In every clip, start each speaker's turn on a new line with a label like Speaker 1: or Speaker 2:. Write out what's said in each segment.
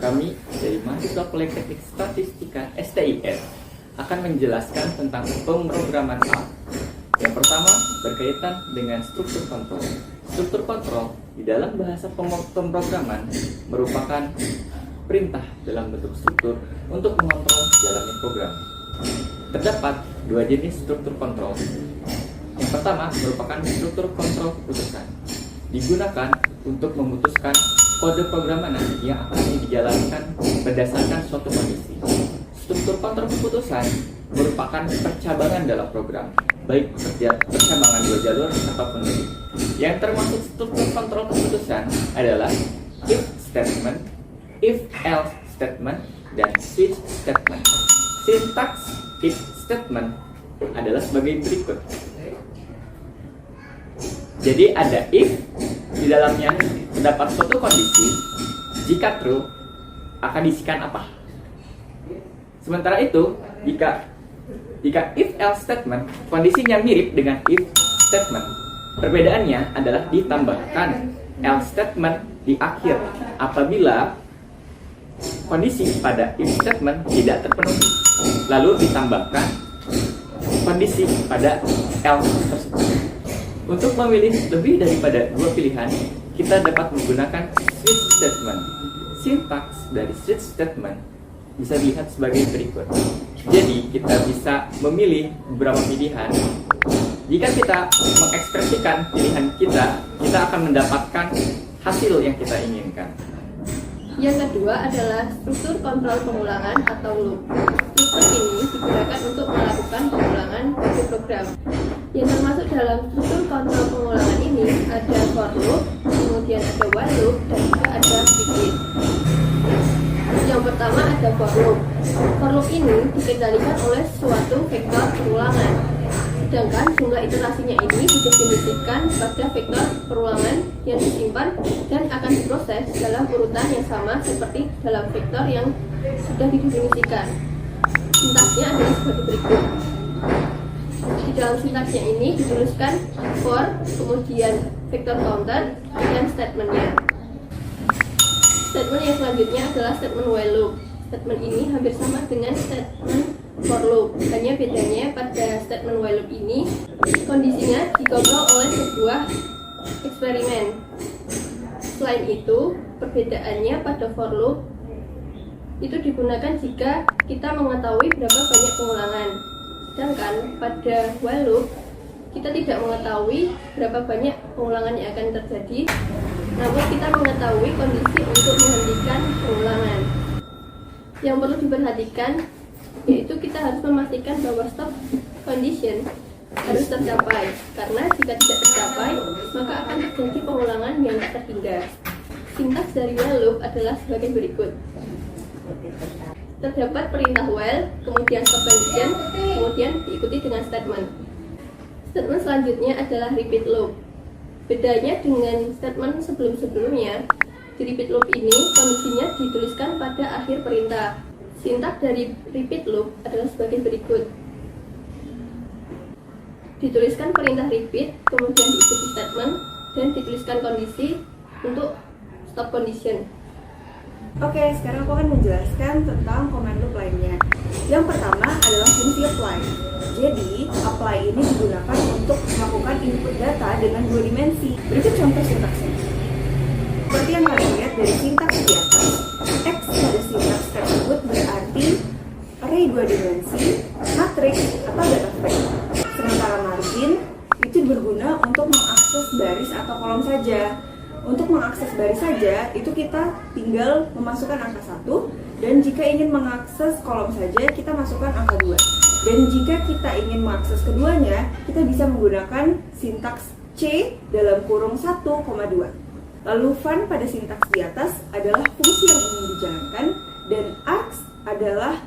Speaker 1: kami dari mahasiswa Politeknik Statistika STIS akan menjelaskan tentang pemrograman A. Yang pertama berkaitan dengan struktur kontrol. Struktur kontrol di dalam bahasa pemrograman merupakan perintah dalam bentuk struktur untuk mengontrol jalannya program. Terdapat dua jenis struktur kontrol. Yang pertama merupakan struktur kontrol keputusan. Digunakan untuk memutuskan kode program mana yang akan dijalankan berdasarkan suatu kondisi. Struktur kontrol keputusan merupakan percabangan dalam program, baik percabangan dua jalur ataupun lebih. Yang termasuk struktur kontrol keputusan adalah if statement, if else statement, dan switch statement. Sintaks if statement adalah sebagai berikut. Jadi ada if, di dalamnya terdapat suatu kondisi, jika true akan diisikan apa. Sementara itu, jika if else statement kondisinya mirip dengan if statement, perbedaannya adalah ditambahkan else statement di akhir apabila kondisi pada if statement tidak terpenuhi, lalu ditambahkan kondisi pada else tersebut. Untuk memilih lebih daripada dua pilihan, kita dapat menggunakan switch statement. Sintaks dari switch statement bisa dilihat sebagai berikut. Jadi kita bisa memilih beberapa pilihan. Jika kita mengekspresikan pilihan kita akan mendapatkan hasil yang kita inginkan.
Speaker 2: Yang kedua adalah struktur kontrol pengulangan atau loop. Struktur ini digunakan untuk melakukan pengulangan kode program. Yang termasuk dalam struktur kontrol pengulangan ini ada for loop, kemudian ada while loop, dan juga ada repeat. Yang pertama ada for loop. For loop ini dikendalikan oleh suatu vektor pengulangan. Sedangkan jumlah iterasinya ini didefinisikan pada vektor perulangan yang disimpan dan akan diproses dalam urutan yang sama seperti dalam vektor yang sudah didefinisikan. Sintaksnya adalah sebagai berikut. Di dalam sintaksnya ini dituliskan for, kemudian vektor counter, dan statementnya. Statement yang selanjutnya adalah statement while loop. Statement ini hampir sama dengan statement for loop, hanya bedanya pada statement while loop ini kondisinya dikontrol oleh sebuah eksperimen. Selain itu, perbedaannya pada for loop itu digunakan jika kita mengetahui berapa banyak pengulangan. Sedangkan pada while loop kita tidak mengetahui berapa banyak pengulangan yang akan terjadi, namun kita mengetahui kondisi untuk menghentikan pengulangan. Yang perlu diperhatikan yaitu kita harus memastikan bahwa stop condition harus tercapai, karena jika tidak tercapai maka akan terjadi pengulangan yang tak terhindar. Sintaks dari while loop adalah sebagai berikut. Terdapat perintah while, kemudian stop condition, kemudian diikuti dengan statement. Statement selanjutnya adalah repeat loop. Bedanya dengan statement sebelum-sebelumnya, di repeat loop ini kondisinya dituliskan pada akhir perintah. Sintaks dari repeat loop adalah sebagai berikut. Dituliskan perintah repeat, kemudian diikuti statement, dan dituliskan kondisi untuk stop condition.
Speaker 3: Oke, sekarang aku akan menjelaskan tentang command loop lainnya. Yang pertama adalah fungsi apply. Jadi, apply ini digunakan untuk melakukan input data dengan dua dimensi. Berikut contoh sintaksnya. Seperti yang kalian lihat dari sintaks di atas, X pada sintaks tersebut berarti array dua dimensi, matrix, atau data frame. Sementara margin itu berguna untuk mengakses baris atau kolom saja. Untuk mengakses baris saja, itu kita tinggal memasukkan angka 1, dan jika ingin mengakses kolom saja, kita masukkan angka 2. Dan jika kita ingin mengakses keduanya, kita bisa menggunakan sintaks C dalam kurung 1,2. Lalu fun pada sintaks di atas adalah fungsi yang ingin dijalankan, dan args adalah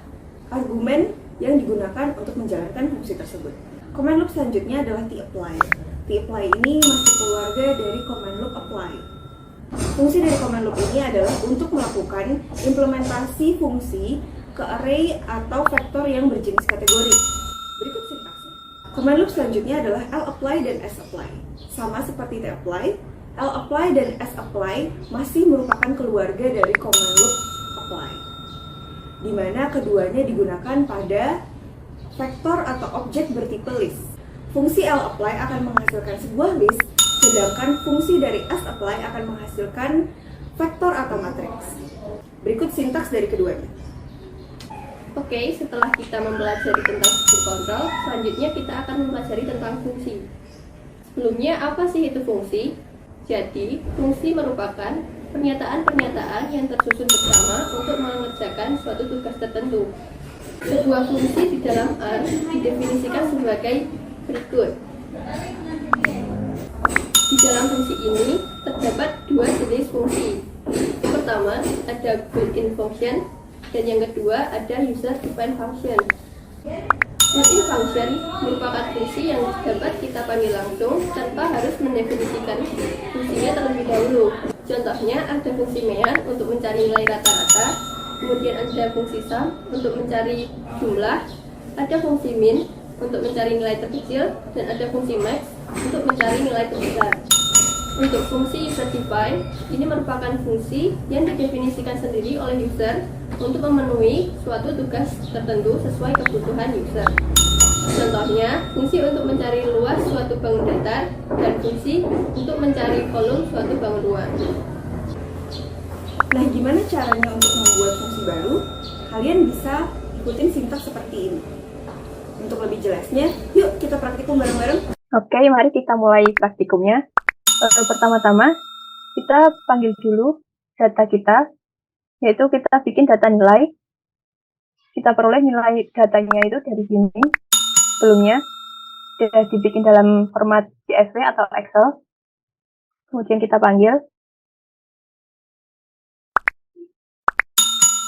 Speaker 3: argumen yang digunakan untuk menjalankan fungsi tersebut. Command loop selanjutnya adalah tapply. Tapply ini masih keluarga dari command loop apply. Fungsi dari command loop ini adalah untuk melakukan implementasi fungsi ke array atau vektor yang berjenis kategori. Berikut sintaksnya. Command loop selanjutnya adalah lapply dan sapply. Sama seperti tapply, lapply dan sapply masih merupakan keluarga dari command loop apply, di mana keduanya digunakan pada vektor atau objek bertipe list. Fungsi lapply akan menghasilkan sebuah list, sedangkan fungsi dari sapply akan menghasilkan vektor atau matriks. Berikut sintaks dari keduanya.
Speaker 2: Oke, setelah kita mempelajari tentang struktur kontrol, selanjutnya kita akan mempelajari tentang fungsi. Sebelumnya, apa sih itu fungsi? Jadi, fungsi merupakan pernyataan-pernyataan yang tersusun bersama untuk mengerjakan suatu tugas tertentu. Sebuah fungsi di dalam R didefinisikan sebagai berikut. Di dalam fungsi ini terdapat dua jenis fungsi. Yang pertama ada built-in function dan yang kedua ada user-defined function. Built-in function merupakan fungsi yang dapat kita panggil langsung tanpa harus mendefinisikan fungsinya terlebih dahulu. Contohnya ada fungsi mean untuk mencari nilai rata-rata, kemudian ada fungsi sum untuk mencari jumlah, ada fungsi min untuk mencari nilai terkecil, dan ada fungsi max untuk mencari nilai terbesar. Untuk fungsi user-defined, ini merupakan fungsi yang didefinisikan sendiri oleh user untuk memenuhi suatu tugas tertentu sesuai kebutuhan user. Contohnya, fungsi untuk mencari luas suatu bangun datar dan fungsi untuk mencari kolom suatu bangun ruang.
Speaker 3: Nah, gimana caranya untuk membuat fungsi baru? Kalian bisa ikutin sintaks seperti ini. Untuk lebih jelasnya, yuk kita praktikum bareng-bareng.
Speaker 4: Oke, mari kita mulai praktikumnya. Pertama-tama, kita panggil dulu data kita, yaitu kita bikin data nilai. Kita peroleh nilai datanya itu dari sini. Sebelumnya, sudah dibikin dalam format CSV atau Excel. Kemudian kita panggil.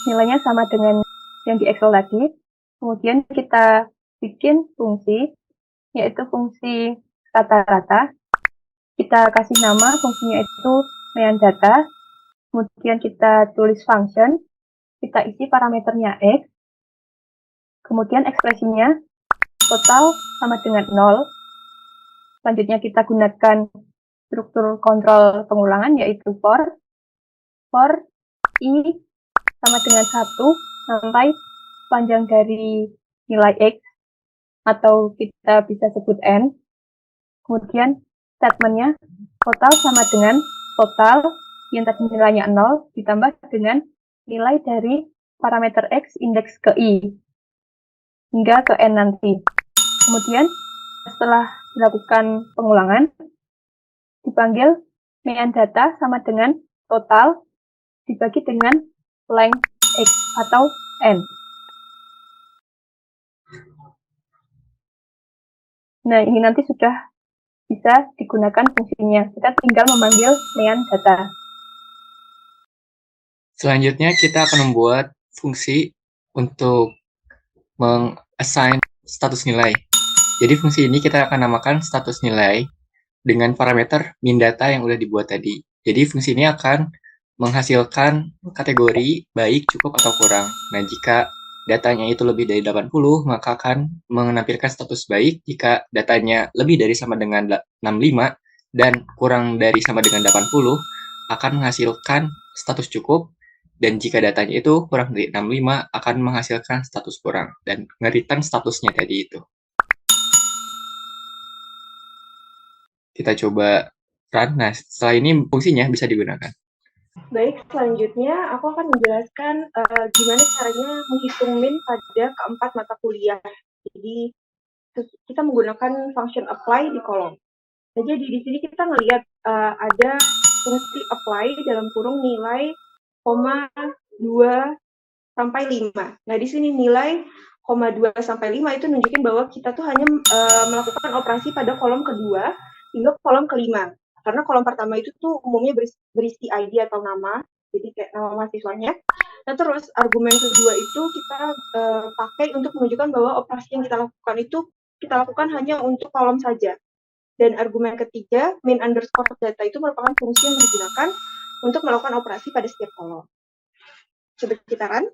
Speaker 4: Nilainya sama dengan yang di Excel tadi. Kemudian kita bikin fungsi, yaitu fungsi rata-rata. Kita kasih nama fungsinya itu mean data. Kemudian kita tulis function. Kita isi parameternya X. Kemudian ekspresinya total sama dengan 0. Selanjutnya kita gunakan struktur kontrol pengulangan, yaitu for i sama dengan 1 sampai panjang dari nilai X, atau kita bisa sebut N. Kemudian statementnya total sama dengan total yang tadi nilainya 0 ditambah dengan nilai dari parameter X indeks ke I hingga ke N nanti. Kemudian setelah dilakukan pengulangan, dipanggil mean data sama dengan total dibagi dengan length X atau N. Nah, ini nanti sudah bisa digunakan fungsinya. Kita tinggal memanggil mean data.
Speaker 1: Selanjutnya kita akan membuat fungsi untuk meng-assign status nilai. Jadi fungsi ini kita akan namakan status nilai dengan parameter min data yang udah dibuat tadi. Jadi fungsi ini akan menghasilkan kategori baik, cukup, atau kurang. Nah, jika datanya itu lebih dari 80, maka akan menampilkan status baik. Jika datanya lebih dari sama dengan 65 dan kurang dari sama dengan 80, akan menghasilkan status cukup. Dan jika datanya itu kurang dari 65, akan menghasilkan status kurang. Dan nge-return statusnya tadi itu. Kita coba run. Nah, setelah ini fungsinya bisa digunakan.
Speaker 5: Baik, selanjutnya aku akan menjelaskan gimana caranya menghitung min pada keempat mata kuliah. Jadi kita menggunakan function apply di kolom. Nah, jadi di sini kita ngelihat ada fungsi apply dalam kurung nilai 2 sampai 5. Nah, di sini nilai 2 sampai 5 itu nunjukin bahwa kita tuh hanya melakukan operasi pada kolom kedua hingga kolom kelima. Karena kolom pertama itu tuh umumnya berisi ID atau nama, jadi kayak nama mahasiswanya. Nah, terus argumen kedua itu kita pakai untuk menunjukkan bahwa operasi yang kita lakukan itu kita lakukan hanya untuk kolom saja. Dan argumen ketiga, min underscore data itu merupakan fungsi yang digunakan untuk melakukan operasi pada setiap kolom. Coba kita run.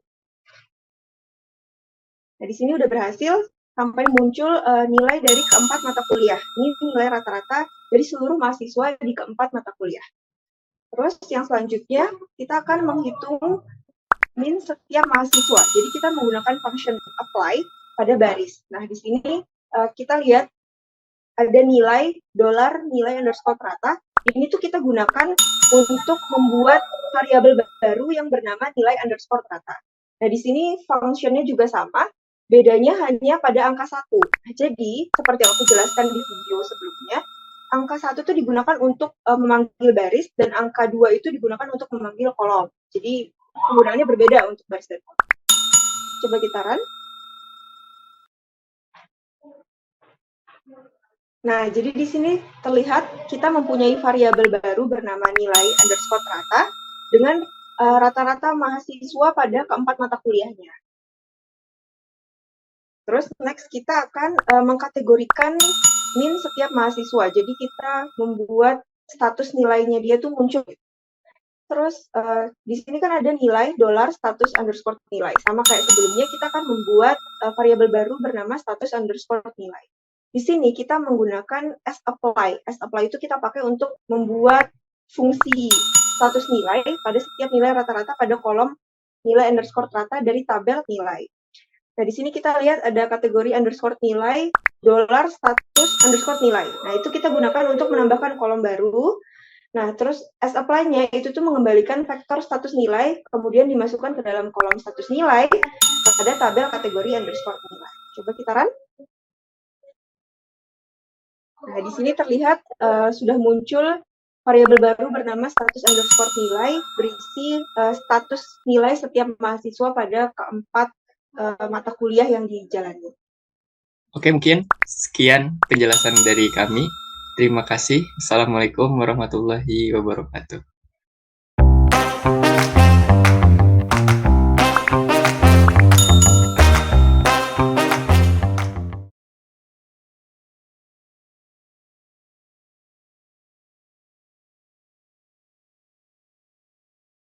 Speaker 5: Nah, di sini udah berhasil sampai muncul nilai dari keempat mata kuliah. Ini nilai rata-rata dari seluruh mahasiswa di keempat mata kuliah. Terus yang selanjutnya kita akan menghitung min setiap mahasiswa. Jadi kita menggunakan function apply pada baris. Nah, di sini kita lihat ada nilai dolar nilai underscore rata. Ini tuh kita gunakan untuk membuat variabel baru yang bernama nilai underscore rata. Nah, di sini functionnya juga sama, bedanya hanya pada angka 1. Jadi, seperti yang aku jelaskan di video sebelumnya, angka 1 itu digunakan untuk memanggil baris, dan angka 2 itu digunakan untuk memanggil kolom. Jadi, penggunaannya berbeda untuk baris dan kolom. Coba kita run. Nah, jadi di sini terlihat kita mempunyai variabel baru bernama nilai underscore rata dengan rata-rata mahasiswa pada keempat mata kuliahnya. Terus next kita akan mengkategorikan min setiap mahasiswa. Jadi kita membuat status nilainya dia tuh muncul. Terus di sini kan ada nilai dolar status underscore nilai. Sama kayak sebelumnya kita akan membuat variabel baru bernama status underscore nilai. Di sini kita menggunakan asApply. asApply itu kita pakai untuk membuat fungsi status nilai pada setiap nilai rata-rata pada kolom nilai underscore rata dari tabel nilai. Nah, di sini kita lihat ada kategori underscore nilai, dolar status underscore nilai. Nah, itu kita gunakan untuk menambahkan kolom baru. Nah, terus asApply-nya itu tuh mengembalikan vektor status nilai, kemudian dimasukkan ke dalam kolom status nilai pada tabel kategori underscore nilai. Coba kita run. Nah, di sini terlihat sudah muncul variabel baru bernama status underscore nilai berisi status nilai setiap mahasiswa pada keempat mata kuliah yang dijalani.
Speaker 1: Oke, mungkin sekian penjelasan dari kami. Terima kasih. Assalamualaikum warahmatullahi wabarakatuh.